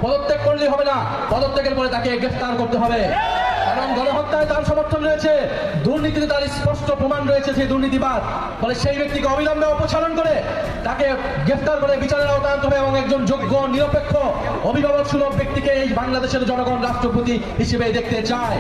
পদত্যাগ করলেই হবে না, পদত্যাগের পরে তাকে গ্রেফতার করতে হবে। কারণ গণহত্যায় তার সমর্থন রয়েছে, দুর্নীতিতে তার স্পষ্ট প্রমাণ রয়েছে সেই দুর্নীতিবাদ। ফলে সেই ব্যক্তিকে অবিলম্বে অপসারণ করে তাকে গ্রেফতার করে বিচারের আওতায় আনতে হবে এবং একজন যোগ্য, নিরপেক্ষ, অভিভাবক সুলভ ব্যক্তিকে এই বাংলাদেশের জনগণ রাষ্ট্রপতি হিসেবে দেখতে চায়।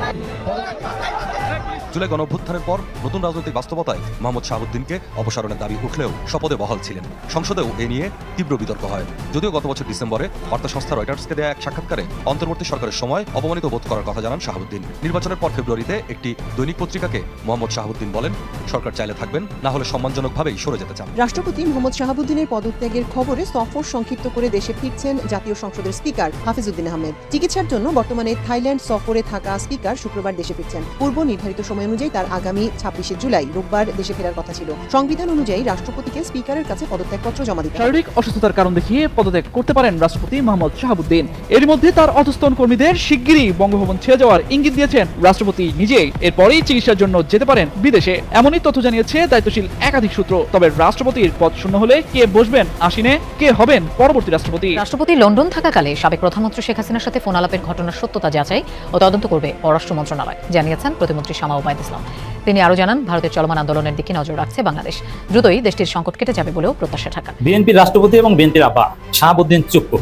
জুলাই গণঅভ্যুত্থানের পর নতুন রাজনৈতিক বাস্তবতায় মোহাম্মদ শাহাবুদ্দিনকে অপসারণের দাবি উঠলেও শপথে বহাল ছিলেন। সংসদেও এ নিয়ে তীব্র বিতর্ক হয়। যদিও গত বছর ডিসেম্বরে বার্তা সংস্থা রয়টার্সকে দেয়া এক সাক্ষাৎকারে অন্তর্বর্তী সরকারের সময় অপমানিত বোধ করার কথা জানান শাহাবুদ্দিন। নির্বাচনের পর ফেব্রুয়ারিতে একটি দৈনিক পত্রিকাকে মোহাম্মদ শাহাবুদ্দিন বলেন, সরকার চাইলে থাকবেন, না হলে সম্মানজনকভাবেই সরে যেতে চান। রাষ্ট্রপতি মোহাম্মদ শাহাবুদ্দিনের পদত্যাগের খবরে সফর সংক্ষিপ্ত করে দেশে ফিরছেন জাতীয় সংসদের স্পিকার হাফিজউদ্দিন আহমেদ। চিকিৎসার জন্য বর্তমানে থাইল্যান্ড সফরে থাকা স্পিকার শুক্রবার দেশে ফিরছেন। পূর্ব নির্ধারিত সময় অনুযায়ী তার আগামী 26 জুলাই রোববার দেশে ফেরার কথা ছিল। সংবিধান অনুযায়ী রাষ্ট্রপতিকে স্পিকারের কাছে পদত্যাগপত্র জমা দিতে হবে। শারীরিক অসুস্থতার কারণ দেখিয়ে পদত্যাগ করতে পারেন রাষ্ট্রপতি মোহাম্মদ শাহাবুদ্দিন। এর মধ্যে তার অধস্তন কর্মীদের শিগগিরই বঙ্গভবন ছেড়ে যাওয়ার ইঙ্গিত দিয়েছেন রাষ্ট্রপতি নিজেই। এরপরেই চিকিৎসার জন্য যেতে পারেন বিদেশে, এমনই তথ্য জানিয়েছে দায়িত্বশীল একাধিক সূত্র। তবে রাষ্ট্রপতির পদ শূন্য হলে কে বসবেন আসীনে, কে হবেন পরবর্তী রাষ্ট্রপতি? রাষ্ট্রপতি লন্ডন থাকাকালে সাবেক প্রধানমন্ত্রী শেখ হাসিনার সাথে ফোন আলাপের ঘটনার সত্যতা যাচাই ও তদন্ত করবে পররাষ্ট্র মন্ত্রণালয়, জানিয়েছেন প্রতিমন্ত্রী শামা ওবায়দ ইসলাম। তিনি আরো জানান, ভারতের চলমান আন্দোলনের দিকে নজর রাখছে বাংলাদেশ। দ্রুতই দেশটির সংকট কেটে যাবে বলেও প্রত্যাশা ঢাকা। বিএনপির রাষ্ট্রপতি এবং বিএনপির আব্বা শাহাবুদ্দিন চুপ্পু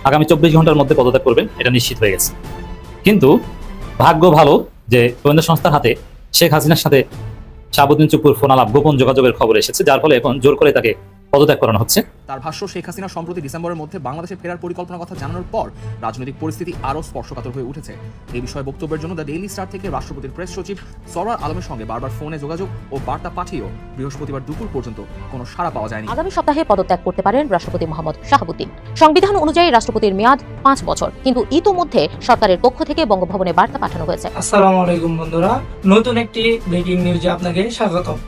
আগামী 24 ঘন্টার মধ্যে পদত্যাগ করবেন, এটা নিশ্চিত হয়ে গেছে। কিন্তু ভাগ্য ভালো যে গোয়েন্দা সংস্থার হাতে শেখ হাসিনার সাথে শাহাবুদ্দিন চুপ্পুর ফোন আলাপ, গোপন যোগাযোগের খবর এসেছে, যার ফলে এখন জোর করে তাকে পদত্যাগ করানো হচ্ছে। তার ভাষ্য, শেখ হাসিনা সম্প্রতি ডিসেম্বরের মধ্যে বাংলাদেশে ফেরার পরিকল্পনার কথা জানানোর পর রাজনৈতিক পরিস্থিতি আরও স্পর্শকাতর হয়ে উঠেছে। এই বিষয়ে বক্তব্যের জন্য দ্য ডেইলি স্টার থেকে রাষ্ট্রপতির প্রেস সচিব সরওয়ার আলমের সঙ্গে বারবার ফোনে যোগাযোগ ও বার্তা পাঠিয়েও বৃহস্পতিবার দুপুর পর্যন্ত কোনো সাড়া পাওয়া যায়নি। আগামী সপ্তাহে পদত্যাগ করতে পারেন রাষ্ট্রপতি মোহাম্মদ শাহাবুদ্দিন। সংবিধান অনুযায়ী রাষ্ট্রপতির মেয়াদ 5 বছর, কিন্তু ইতোমধ্যে সরকারের পক্ষ থেকে বঙ্গভবনে বার্তা পাঠানো হয়েছে। আসসালামু আলাইকুম বন্ধুরা, নতুন একটি ব্রেকিং নিউজে আপনাকে স্বাগতম।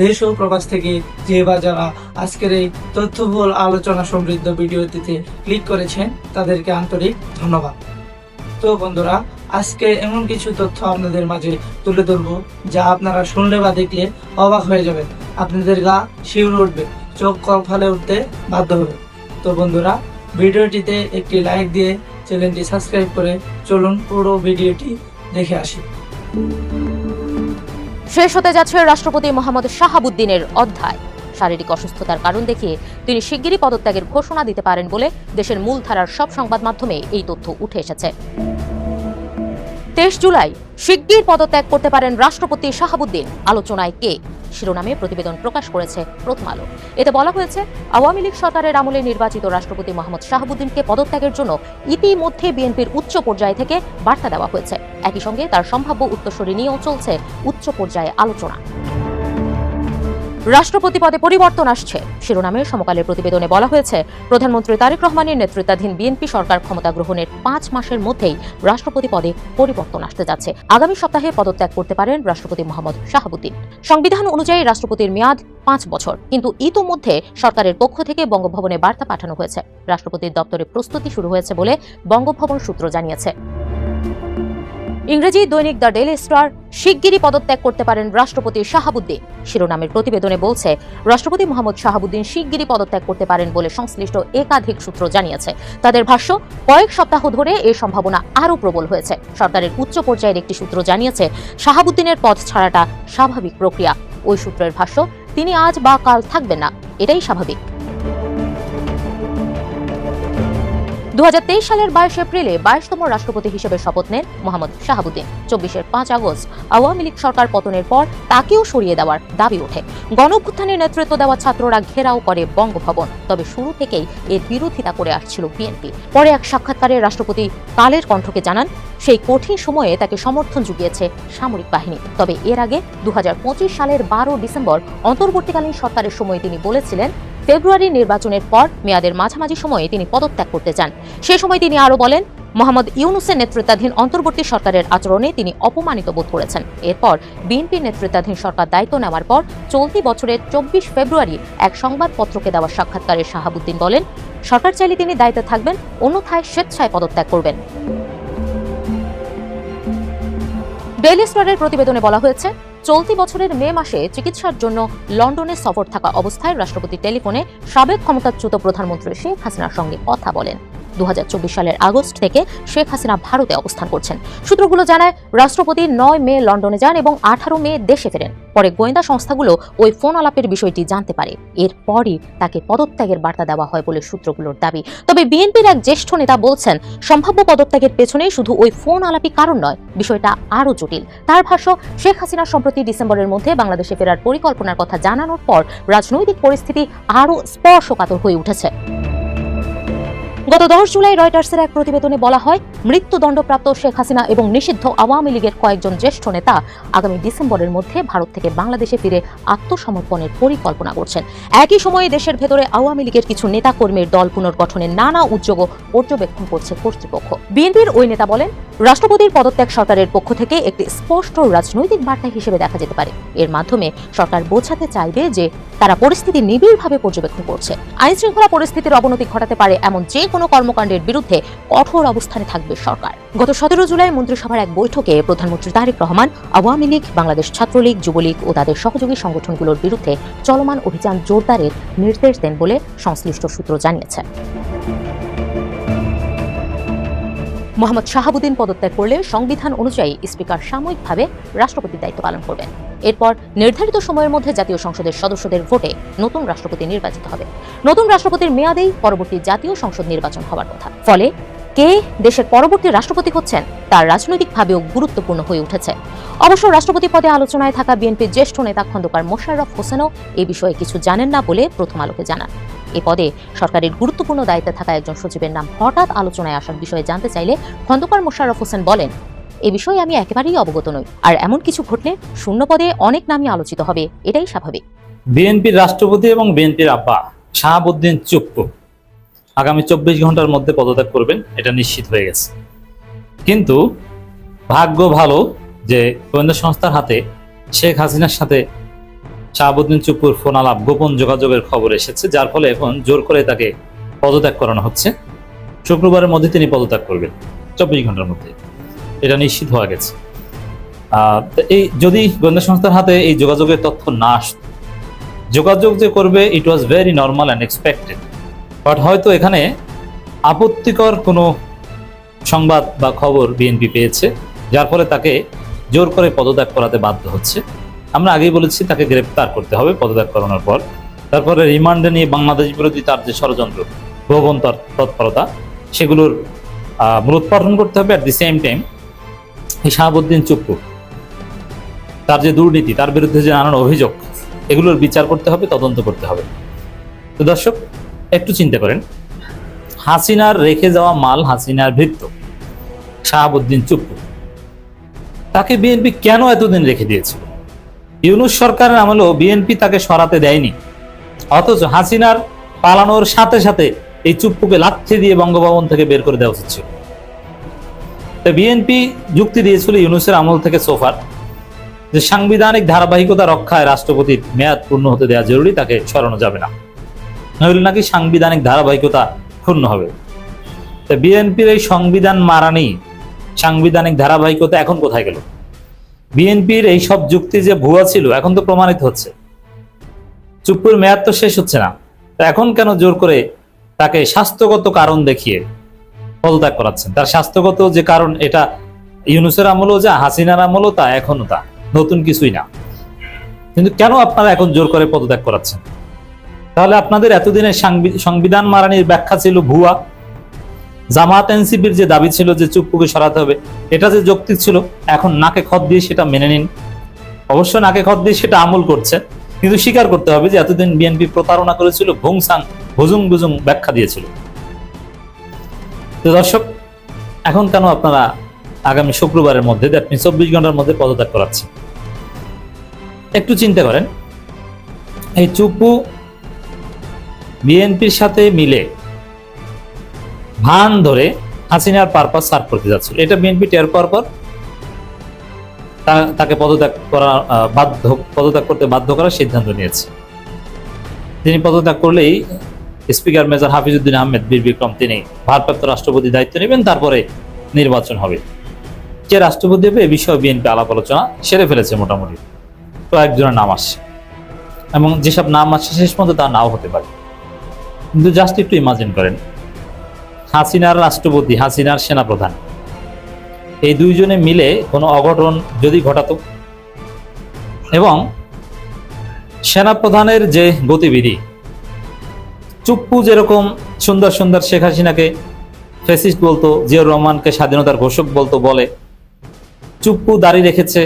দেশ ও প্রবাস থেকে যে বা যারা আজকের এই তথ্যবহুল আলোচনা সমৃদ্ধ ভিডিওটিতে ক্লিক করেছেন তাদেরকে আন্তরিক ধন্যবাদ। তো বন্ধুরা, আজকে এমন কিছু তথ্য আপনাদের মাঝে তুলে ধরবো যা আপনারা শুনলে বা দেখলে অবাক হয়ে যাবেন, আপনাদের গা শিউরে উঠবে, চোখ কলফালে উঠতে বাধ্য হবে। তো বন্ধুরা, ভিডিওটিতে একটি লাইক দিয়ে চ্যানেলটি সাবস্ক্রাইব করে চলুন পুরো ভিডিওটি দেখে আসি। শেষ হতে যাচ্ছে রাষ্ট্রপতি মোহাম্মদ শাহাবুদ্দিনের অধ্যায়। শারীরিক অসুস্থতার কারণ দেখিয়ে তিনি শিগগিরই পদত্যাগের ঘোষণা দিতে পারেন বলে দেশের মূলধারার সব সংবাদ মাধ্যমে এই তথ্য উঠে এসেছে। 23 জুলাই শিগগির পদত্যাগ করতে পারেন রাষ্ট্রপতি শাহাবুদ্দিন, আলোচনায় কে শিরোনামে প্রতিবেদন প্রকাশ করেছে প্রথম আলো। এতে বলা হয়েছে, আওয়ামী লীগ সরকারের আমলে নির্বাচিত রাষ্ট্রপতি মোহাম্মদ শাহাবুদ্দিনকে পদত্যাগের জন্য ইতিমধ্যে বিএনপির উচ্চ পর্যায় থেকে বার্তা দেওয়া হয়েছে। একই সঙ্গে তার সম্ভাব্য উত্তরসূরি নিয়েও চলছে উচ্চ পর্যায়ে আলোচনা। রাষ্ট্রপতি পদে পরিবর্তন আসছে শিরোনামে সমকালের প্রতিবেদনে বলা হয়েছে, প্রধানমন্ত্রী তারেক রহমানের নেতৃত্বাধীন বিএনপি সরকার ক্ষমতা গ্রহণের 5 মাসের মধ্যেই রাষ্ট্রপতি পদে পরিবর্তন আসতে যাচ্ছে। আগামী সপ্তাহে পদত্যাগ করতে পারেন রাষ্ট্রপতি মোহাম্মদ শাহাবুদ্দিন। সংবিধান অনুযায়ী রাষ্ট্রপতির মেয়াদ 5 বছর, কিন্তু ইতোমধ্যে সরকারের পক্ষ থেকে বঙ্গভবনে বার্তা পাঠানো হয়েছে। রাষ্ট্রপতির দপ্তরে প্রস্তুতি শুরু হয়েছে বলে বঙ্গভবন সূত্র জানিয়েছে। ইংরেজি দৈনিক দ্য ডেইলি স্টার, শিগগিরই পদত্যাগ করতে পারেন রাষ্ট্রপতি শাহাবুদ্দিন শিরোনামের প্রতিবেদনে বলছে, রাষ্ট্রপতি মোহাম্মদ শাহাবুদ্দিন শিগগিরই পদত্যাগ করতে পারেন বলে সংশ্লিষ্ট একাধিক সূত্র জানিয়েছে। তাদের ভাষ্য, কয়েক সপ্তাহ ধরে এই সম্ভাবনা আরও প্রবল হয়েছে। সরকারের উচ্চ পর্যায়ের একটি সূত্র জানিয়েছে, শাহাবুদ্দিনের পদ ছাড়াটা স্বাভাবিক প্রক্রিয়া। ওই সূত্রের ভাষ্য, তিনি আজ বা কাল থাকবেন না, এটাই স্বাভাবিক। 2023 সালের 22 এপ্রিলে 22তম রাষ্ট্রপতি হিসেবে শপথ নেন মোহাম্মদ শাহাবুদ্দিন। 24-এর 5 আগস্ট আওয়ামী লীগ সরকার পতনের পর তাকেও সরিয়ে দেওয়ার দাবি ওঠে। গণঅভ্যুত্থানের নেতৃত্ব দেওয়া ছাত্ররা ঘেরাও করে বঙ্গভবন, তবে শুরু থেকেই এর বিরোধিতা করে আসছিল বিএনপি। পরে এক সাক্ষাৎকারে রাষ্ট্রপতি কালের কণ্ঠকে জানান, সেই কঠিন সময়ে তাকে সমর্থন জুগিয়েছে সামরিক বাহিনী। তবে এর আগে 2025 সালের 12 ডিসেম্বর অন্তর্বর্তীকালীন সরকারের সময় তিনি বলেছিলেন, ফেব্রুয়ারি নির্বাচনের পর মেয়াদের মাঝামাঝি সময়ে তিনি পদত্যাগ করতে চান। সে সময় তিনি আরও বলেন, মোহাম্মদ ইউনূসের নেতৃত্বাধীন অন্তর্বর্তী সরকারের আচরণে তিনি অপমানিত বোধ করেছেন। এরপর বিএনপি নেতৃত্বাধীন সরকার দায়িত্ব নেওয়ার পর চলতি বছরের 24 ফেব্রুয়ারি এক সংবাদপত্রকে দেওয়া সাক্ষাৎকারে শাহাবুদ্দিন বলেন, সরকার চাইলে তিনি দায়িত্বে থাকবেন, অন্যথায় স্বেচ্ছায় পদত্যাগ করবেন। ডেইলি স্টারের প্রতিবেদনে বলা হয়েছে, চলতি বছরের মে মাসে চিকিৎসার জন্য লন্ডনে সফর থাকা অবস্থায় রাষ্ট্রপতি টেলিফোনে সাবেক ক্ষমতাচ্যুত প্রধানমন্ত্রী শেখ হাসিনার সঙ্গে কথা বলেন। 2024 সালের আগস্ট থেকে শেখ হাসিনা ভারতে অবস্থান করছেন। সূত্রগুলো জানায়, রাষ্ট্রপতি 9 মে লন্ডনে যান এবং 18 মে দেশে ফেরেন। পরে গোয়েন্দা সংস্থাগুলো ওই ফোন আলাপের বিষয়টি জানতে পারে। এরপরই তাকে পদত্যাগের বার্তা দেওয়া হয় বলে সূত্রগুলোর দাবি। তবে বিএনপির এক জ্যেষ্ঠ নেতা বলছেন, সম্ভাব্য পদত্যাগের পেছনে শুধু ওই ফোন আলাপই কারণ নয়, বিষয়টা আরও জটিল। তার ভাষ্য, শেখ হাসিনা সম্প্রতি ডিসেম্বরের মধ্যে বাংলাদেশে ফেরার পরিকল্পনার কথা জানানোর পর রাজনৈতিক পরিস্থিতি আরও স্পর্শকাতর হয়ে উঠেছে। গত 10 জুলাই রয়টার্সের এক প্রতিবেদনে বলা হয়, মৃত্যুদণ্ডপ্রাপ্ত শেখ হাসিনা এবং নিষিদ্ধ আওয়ামী লীগের কয়েকজন জ্যেষ্ঠ নেতা আগামী ডিসেম্বরের মধ্যে ভারত থেকে বাংলাদেশে ফিরে আত্মসমর্পণের পরিকল্পনা করছেন। একই সময়ে দেশের ভেতরে আওয়ামী লীগের কিছু নেতাকর্মীর দল পুনর্গঠনের নানা উদ্যোগও পর্যবেক্ষণ করছে কর্তৃপক্ষ। বিএনপির ওই নেতা বলেন, রাষ্ট্রপতির পদত্যাগ সরকারের পক্ষ থেকে একটি স্পষ্ট রাজনৈতিক বার্তা হিসেবে দেখা যেতে পারে। এর মাধ্যমে সরকার বোঝাতে চাইবে যে তারা পরিস্থিতি নিবিড়ভাবে পর্যবেক্ষণ করছে। আইনশৃঙ্খলা পরিস্থিতির অবনতি ঘটাতে পারে এমন যে কোনো কর্মকাণ্ডের বিরুদ্ধে কঠোর অবস্থানে থাকবে সরকার। গত 17 জুলাই মন্ত্রিসভার এক বৈঠকে প্রধানমন্ত্রী তারেক রহমান আওয়ামী লীগ, বাংলাদেশ ছাত্রলীগ, যুবলীগ ও তাদের সহযোগী সংগঠনগুলোর বিরুদ্ধে চলমান অভিযান জোরদারের নির্দেশ দেন বলে সংশ্লিষ্ট সূত্র জানিয়েছে। মোহাম্মদ শাহাবুদ্দিন পদত্যাগ করলে সংবিধান অনুযায়ী স্পিকার সাময়িকভাবে রাষ্ট্রপতির দায়িত্ব পালন করবেন। এরপর নির্ধারিত সময়ের মধ্যে জাতীয় সংসদের সদস্যদের ভোটে নতুন রাষ্ট্রপতি নির্বাচিত হবে। নতুন রাষ্ট্রপতির মেয়াদেই পরবর্তী জাতীয় সংসদ নির্বাচন হওয়ার কথা। ফলে কে দেশের পরবর্তী রাষ্ট্রপতি হচ্ছেন তার রাজনৈতিকভাবেও গুরুত্বপূর্ণ হয়ে উঠেছে। অবশ্য রাষ্ট্রপতি পদে আলোচনায় থাকা বিএনপির জ্যেষ্ঠ নেতা খন্দকার মোশাররফ হোসেনও এই বিষয়ে কিছু জানেন না বলে প্রথম আলোকে জানান। এ পদে সরকারের গুরুত্বপূর্ণ দায়িত্বে থাকা একজন সচিবের নাম হঠাৎ আলোচনায় আসার বিষয়ে জানতে চাইলে খন্দকার মোশাররফ হোসেন বলেন, এ বিষয়ে আমি একেবারেই অবগত নই, আর এমন কিছু ঘটলে শূন্য পদে অনেক নামই আলোচিত হবে, এটাই স্বাভাবিক। বিএনপির রাষ্ট্রপতি এবং বিএনপির আব্বা শাহাবুদ্দিন চুপ্পু আগামী 24 ঘন্টার মধ্যে পদত্যাগ করবেন, এটা নিশ্চিত হয়ে গেছে। কিন্তু ভাগ্য ভালো যে গোয়েন্দা সংস্থার হাতে শেখ হাসিনার সাথে শাহাবুদ্দিন চুপ্পুর ফোন আলাপ, গোপন যোগাযোগের খবর এসেছে, যার ফলে এখন জোর করে তাকে পদত্যাগ করানো হচ্ছে। শুক্রবারের মধ্যে তিনি পদত্যাগ করবেন, 24 ঘন্টার মধ্যে, এটা নিশ্চিত হয়ে গেছে। এই যদি গোয়েন্দা সংস্থার হাতে এই যোগাযোগের তথ্য না আসত, যোগাযোগ যে করবে it was very normal and expected, but হয়তো এখানে আপত্তিকর কোনো সংবাদ বা খবর বিএনপি পেয়েছে, যার ফলে তাকে জোর করে পদত্যাগ করাতে বাধ্য হচ্ছে। আমরা আগেই বলেছি তাকে গ্রেপ্তার করতে হবে পদত্যাগ করানোর পর, তারপরে রিমান্ডে নিয়ে বাংলাদেশ বিরোধী তার যে ষড়যন্ত্র, গোপন তৎপরতা, সেগুলোর মূলোৎপাটন করতে হবে। অ্যাট দি সেম টাইম এই শাহাবুদ্দিন চুপ্পু, তার যে দুর্নীতি, তার বিরুদ্ধে যে নানান অভিযোগ, এগুলোর বিচার করতে হবে, তদন্ত করতে হবে। তো দর্শক, একটু চিন্তা করেন, হাসিনার রেখে যাওয়া মাল, হাসিনার ভৃত্য শাহাবুদ্দিন চুপ্পু, তাকে বিএনপি কেন এতদিন রেখে দিয়েছিল? ইউনূস সরকারের আমলেও বিএনপি তাকে সরাতে দেয়নি, অথচ হাসিনার পালানোর সাথে সাথে এই চুপ্পুকে লাথি দিয়ে বঙ্গভবন থেকে বের করে দেওয়া উচিত ছিল। বিএনপি যুক্তি দিয়েছিল ইউনূসের আমল থেকে সোফার যে সাংবিধানিক ধারাবাহিকতা রক্ষায় রাষ্ট্রপতির মেয়াদ পূর্ণ হতে দেওয়া জরুরি, তাকে সরানো যাবে না, নইলে নাকি সাংবিধানিক ধারাবাহিকতা ক্ষুণ্ণ হবে। বিএনপির এই সংবিধান মারানি, সাংবিধানিক ধারাবাহিকতা এখন কোথায় গেল? বিএনপির এই সব যুক্তি যে ভুয়া ছিল এখন তো প্রমাণিত হচ্ছে। চুপ্পুর মেয়াদ তো শেষ হচ্ছে না, এখন কেন জোর করে তাকে স্বাস্থ্যগত কারণ দেখিয়ে পদত্যাগ করাচ্ছেন? তার স্বাস্থ্যগত যে কারণ, এটা ইউনূসের আমলও যা, হাসিনার আমলও তা, এখনো তা, নতুন কিছুই না। কিন্তু কেন আপনারা এখন জোর করে পদত্যাগ করাচ্ছেন? তাহলে আপনাদের এতদিনের সংবিধান মারানির ব্যাখ্যা ছিল ভুয়া। জামাত এনসিপির যে দাবি ছিল যে চুপ্পুকে সরাতে হবে, এটা যে যৌক্তিক ছিল, এখন নাকে খত দিয়ে সেটা মেনে নিন। অবশ্য নাকে খত দিয়ে সেটা আমল করছে, কিন্তু স্বীকার করতে হবে যে এতদিন বিএনপি প্রতারণা করেছিল, ভুংসাং ভুজুং বুজুং ব্যাখ্যা দিয়েছিল। তো দর্শক, এখন কেন আপনারা আগামী শুক্রবারের মধ্যে, দ্যাট মিন্স 24 ঘন্টার মধ্যে পদত্যাগ করাচ্ছেন? একটু চিন্তা করেন, এই চুপ্পু বিএনপির সাথে মিলে ভান ধরে হাসিনার পারপাস সার্ভ করতে যাচ্ছিল, এটা বিএনপি টের পাওয়ার পর তাকে পদত্যাগ করতে বাধ্য করার সিদ্ধান্ত নিয়েছে। তিনি পদত্যাগ করলেই স্পিকার মেজর হাফিজউদ্দিন আহমেদ বীর বিক্রম তিনি ভারপ্রাপ্ত রাষ্ট্রপতি দায়িত্ব নেবেন, তারপরে নির্বাচন হবে। যে রাষ্ট্রপতি হবে এ বিষয়ে বিএনপি আলাপ আলোচনা সেরে ফেলেছে, মোটামুটি কয়েকজনের নাম আসছে, এবং যেসব নাম আসছে শেষ পর্যন্ত তা নাও হতে পারে। কিন্তু জাস্ট একটু ইমাজিন করেন, হাসিনার রাষ্ট্রপতি, হাসিনার সেনাপ্রধান, এই দুইজনে মিলে কোনো অঘটন যদি ঘটাতো এবং সেনাপ্রধানের যে গতিবিধি, চুপ্পু যেরকম সুন্দর সুন্দর শেখ হাসিনাকে ফ্যাসিস্ট বলতো, জিয়াউর রহমানকে স্বাধীনতার ঘোষক বলতো, বলে চুপ্পু দাঁড়িয়ে রেখেছে,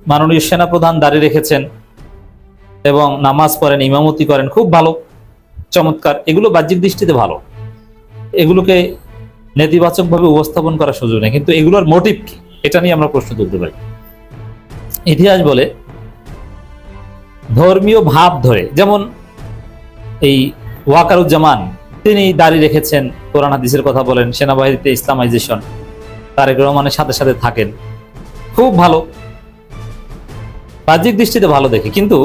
মাননীয় সেনাপ্রধান দাঁড়িয়ে রেখেছেন এবং নামাজ পড়েন, ইমামতি করেন, খুব ভালো, চমৎকার। এগুলো বাহ্যিক দৃষ্টিতে ভালো, এগুলোকে নেতিবাচকভাবে উপস্থাপন করার সুযোগ নেই, কিন্তু এগুলোর মোটিভ কি এটা নিয়ে আমরা প্রশ্ন তুলতে পারি। ইতিহাস বলে ধর্মীয় ভাব ধরে, যেমন এই ওয়াকারুজ্জামান তিনি দাঁড়িয়ে রেখেছেন, কোরআন হাদিসের কথা বলেন, সেনাবাহিনীতে ইসলামাইজেশন, তারেক রহমানের সাথে সাথে থাকেন, খুব ভালো, বাহ্যিক দৃষ্টিতে ভালো দেখে। কিন্তু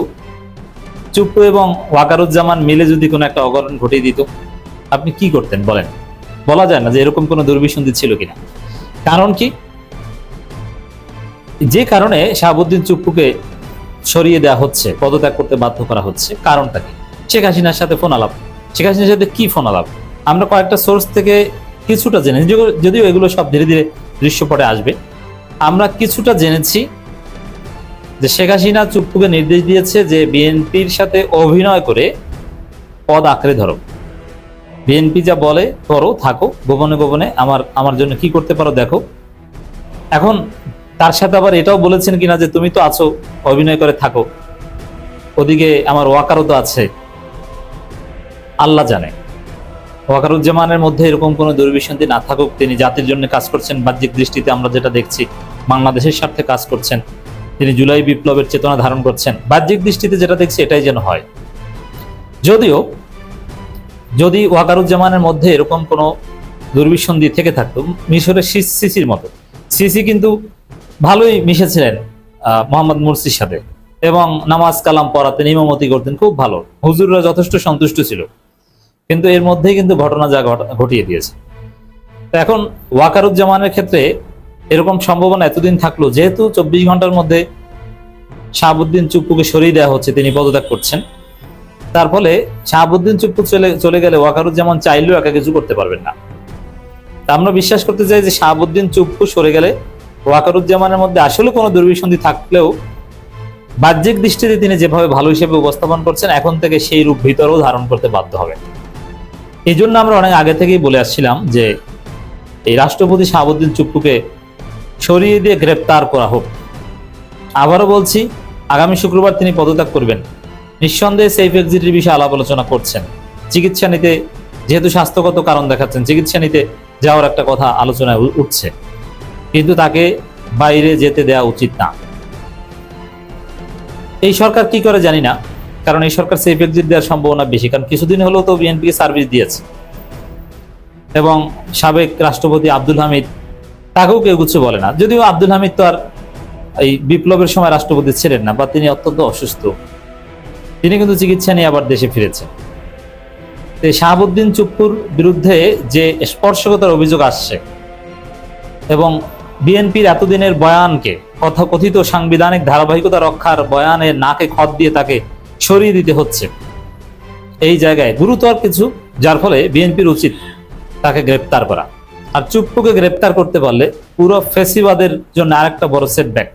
চুপ্পু এবং ওয়াকারুজ্জামান মিলে যদি কোনো একটা অঘটন ঘটিয়ে দিত, আপনি কি করতেন বলেন? বলা যায় না যে এরকম কোনো দুর্বিসন্ধি ছিল কিনা। কারণ কি? যে কারণে শাহাবুদ্দিন চুপ্পুকে সরিয়ে দেওয়া হচ্ছে, পদত্যাগ করতে বাধ্য করা হচ্ছে, কারণটা কি? শেখ হাসিনার সাথে ফোন আলাপ। শেখ হাসিনার সাথে কি ফোন আলাপ? আমরা কয়েকটা সোর্স থেকে কিছুটা জেনেছি, যদিও এগুলো সব ধীরে ধীরে দৃশ্যপটে আসবে। আমরা কিছুটা জেনেছি যে শেখ হাসিনা চুপ্পুকে নির্দেশ দিয়েছে যে বিএনপির সাথে অভিনয় করে পদ আঁকড়ে ধরো, বিএনপি যা বলে করো, থাকো, গোপনে গোপনে আমার জন্য কি করতে পারো দেখো। এখন তার সাথে আবার এটাও বলেছেন কিনা যে তুমি তো আছো, অভিনয় করে থাকো, ওদিকে আমার ওয়াকারও তো আছে, আল্লাহ জানে। ওয়াকারুজ্জামানের মধ্যে এরকম কোনো দুর্বিসন্ধি না থাকুক, তিনি জাতির জন্য কাজ করছেন, বাহ্যিক দৃষ্টিতে আমরা যেটা দেখছি বাংলাদেশের স্বার্থে কাজ করছেন, তিনি জুলাই বিপ্লবের চেতনা ধারণ করছেন, বাহ্যিক দৃষ্টিতে যেটা দেখছি এটাই যেন হয়। যদিও যদি ওয়াকারুজ্জামানের মধ্যে এরকম কোনো দুর্বিসন্ধি থেকে থাকতো, মিশরের সিসির মতো, সিসি কিন্তু ভালোই মিশেছিলেন মোহাম্মদ মুরসির সাথে এবং নামাজ কালাম পড়াতেন, ইমামতি করতেন, খুব ভালো, হুজুররা যথেষ্ট সন্তুষ্ট ছিল। কিন্তু এর মধ্যেই কিন্তু ঘটনা যা ঘটিয়ে দিয়েছে। তো এখন ওয়াকারুজ্জামানের ক্ষেত্রে এরকম সম্ভাবনা এতদিন থাকলো, যেহেতু 24 ঘন্টার মধ্যে শাহাবুদ্দিন চুপ্পুকে সরিয়ে দেওয়া হচ্ছে, তিনি পদত্যাগ করছেন, তার ফলে শাহাবুদ্দিন চুপ্পু চলে গেলে ওয়াকারুজ্জামান চাইলেও একা কিছু করতে পারবেন না। তা আমরা বিশ্বাস করতে চাই যে শাহাবুদ্দিন চুপ্পু সরে গেলে ওয়াকারুজ্জামানের মধ্যে আসলে কোনো দুর্বিসন্ধি থাকলেও বাহ্যিক দৃষ্টিতে তিনি যেভাবে ভালো হিসেবে উপস্থাপন করছেন, এখন থেকে সেই রূপ ভিতরেও ধারণ করতে বাধ্য হবে। এই জন্য আমরা অনেক আগে থেকেই বলে আসছিলাম যে এই রাষ্ট্রপতি শাহাবুদ্দিন চুপ্পুকে সরিয়ে দিয়ে গ্রেপ্তার করা হোক। আবারও বলছি, আগামী শুক্রবার তিনি পদত্যাগ করবেন, নিঃসন্দেহে সেফ এক্সিটের বিষয়ে আলাপ আলোচনা করছেন, চিকিৎসা নিতে, যেহেতু স্বাস্থ্যগত কারণ দেখাচ্ছেন, চিকিৎসা নিতে যাওয়ার একটা কথা আলোচনায় উঠছে, কিন্তু তাকে বাইরে যেতে দেওয়া উচিত না। এই সরকার কি করে জানি না, কারণ এই সরকার সেফ এক্সিট দেওয়ার সম্ভাবনা বেশি, কারণ কিছুদিন হলেও তো বিএনপিকে সার্ভিস দিয়েছে এবং সাবেক রাষ্ট্রপতি আব্দুল হামিদ, তাকেও কেউ কিছু বলে না। যদিও আব্দুল হামিদ তো আর এই বিপ্লবের সময় রাষ্ট্রপতি ছিলেন না, বা তিনি অত্যন্ত অসুস্থ, তিনি কিন্তু চিকিৎসা নিয়ে আবার দেশে ফিরেছেন। শাহাবুদ্দিন চুপ্পুর বিরুদ্ধে যে স্পর্শকতার অভিযোগ আসছে এবং বিএনপির এতদিনের বয়ানকে, কথিত সাংবিধানিক ধারাবাহিকতা রক্ষার বয়ানের নাকে খত দিয়ে তাকে সরিয়ে দিতে হচ্ছে, এই জায়গায় গুরুতর কিছু, যার ফলে বিএনপির উচিত তাকে গ্রেপ্তার করা। আর চুপ্পুকে গ্রেপ্তার করতে পারলে পুরো ফ্যাসিবাদের জন্য আরেকটা বড় সেটব্যাক,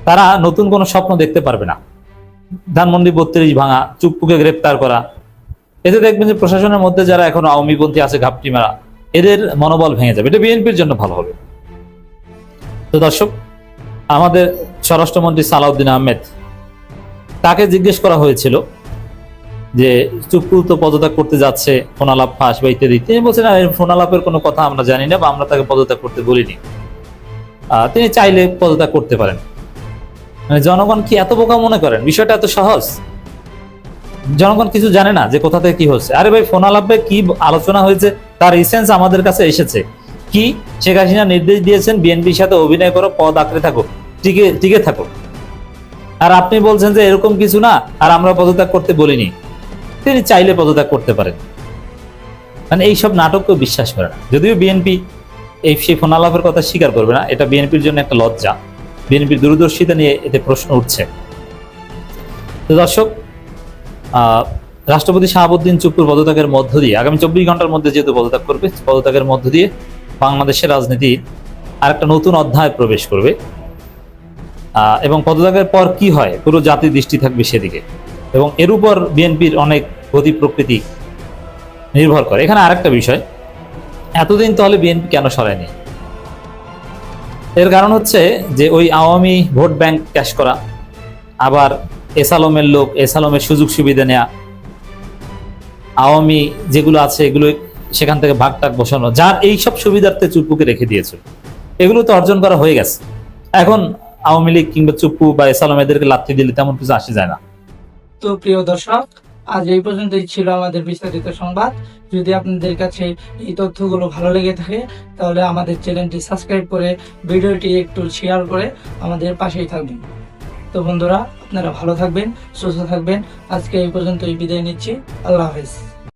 তারা নতুন কোনো স্বপ্ন দেখতে পারবে না। ধানমন্ডি 32 ভাঙা, চুপ্পুকে গ্রেপ্তার করা, এতে দেখবেন যে প্রশাসনের মধ্যে যারা এখন আওয়ামীপন্থী আছে, ঘাপটি মারা, এদের মনোবল ভেঙে যাবে, এটা বিএনপির জন্য ভালো হবে। তো দর্শক, আমাদের স্বরাষ্ট্রমন্ত্রী সালাউদ্দিন আহমেদ, তাকে জিজ্ঞেস করা হয়েছিল যে চুপ্পু তো পদত্যাগ করতে যাচ্ছে, ফোন আলাপ ফাঁস বা ইত্যাদি, তিনি বলছেন ফোন আলাপের কোনো কথা আমরা জানি না বা আমরা তাকে পদত্যাগ করতে বলিনি, তিনি চাইলে পদত্যাগ করতে পারেন। মানে জনগণ কি এত বোকা মনে করেন? বিষয়টা এত সহজ? জনগণ কিছু জানে না যে কোথা থেকে কি হচ্ছে? আরে ভাই, ফোন আলাপে কি আলোচনা হয়েছে তার ইসেন্স আমাদের কাছে এসেছে। কি শেখ হাসিনা নির্দেশ দিয়েছেন বিএনপির সাথে অভিনয় করো, পদ আঁকড়ে থাকো, টিকে থাকো, আর আপনি বলছেন যে এরকম কিছু না, আর আমরা পদত্যাগ করতে বলিনি। তিনি চাইলে পদত্যাগ করতে পারেন। মানে এইসব নাটককেও বিশ্বাস করে না। যদিও বিএনপি সেই ফোন আলাপের কথা স্বীকার করবে না, এটা বিএনপির জন্য একটা লজ্জা, বিএনপির দূরদর্শিতা নিয়ে এতে প্রশ্ন উঠছে। তো দর্শক, রাষ্ট্রপতি শাহাবুদ্দিন চুপ্পুর পদত্যাগের মধ্য দিয়ে আগামী 24 ঘন্টার মধ্যে যেহেতু পদত্যাগ করবে, পদত্যাগের মধ্য দিয়ে বাংলাদেশের রাজনীতি আরেকটা নতুন অধ্যায় প্রবেশ করবে। এবং পদত্যাগের পর কি হয় পুরো জাতির দৃষ্টি থাকবে সেদিকে, এবং এর উপর বিএনপির অনেক গতি প্রকৃতি নির্ভর করে। এখানে আরেকটা বিষয়, এতদিন তাহলে বিএনপি কেন সরায়নি? এর কারণ হচ্ছে যে ওই আওয়ামী ভোট ব্যাংক ক্যাশ করা, আবার এসালমের লোক এসালমের সুযোগ সুবিধা নেওয়া, আওয়ামী যেগুলো আছে এগুলো সেখান থেকে ভাগ টাক বসানো, যার এইসব সুবিধার্থে চুপ্পুকে রেখে দিয়েছিল, এগুলো তো অর্জন করা হয়ে গেছে। এখন আওয়ামী লীগ কিংবা চুপ্পু বা এসালম এদেরকে লাথি দিলে তেমন কিছু আসে যায় না। তো প্রিয় দর্শক, আজ এই পর্যন্তই ছিল আমাদের বিস্তারিত সংবাদ। যদি আপনাদের কাছে এই তথ্যগুলো ভালো লেগে থাকে তাহলে আমাদের চ্যানেলটি সাবস্ক্রাইব করে ভিডিওটি একটু শেয়ার করে আমাদের পাশেই থাকবেন। তো বন্ধুরা, আপনারা ভালো থাকবেন, সুস্থ থাকবেন। আজকে এই পর্যন্তই বিদায় নিচ্ছি। আল্লাহ হাফেজ।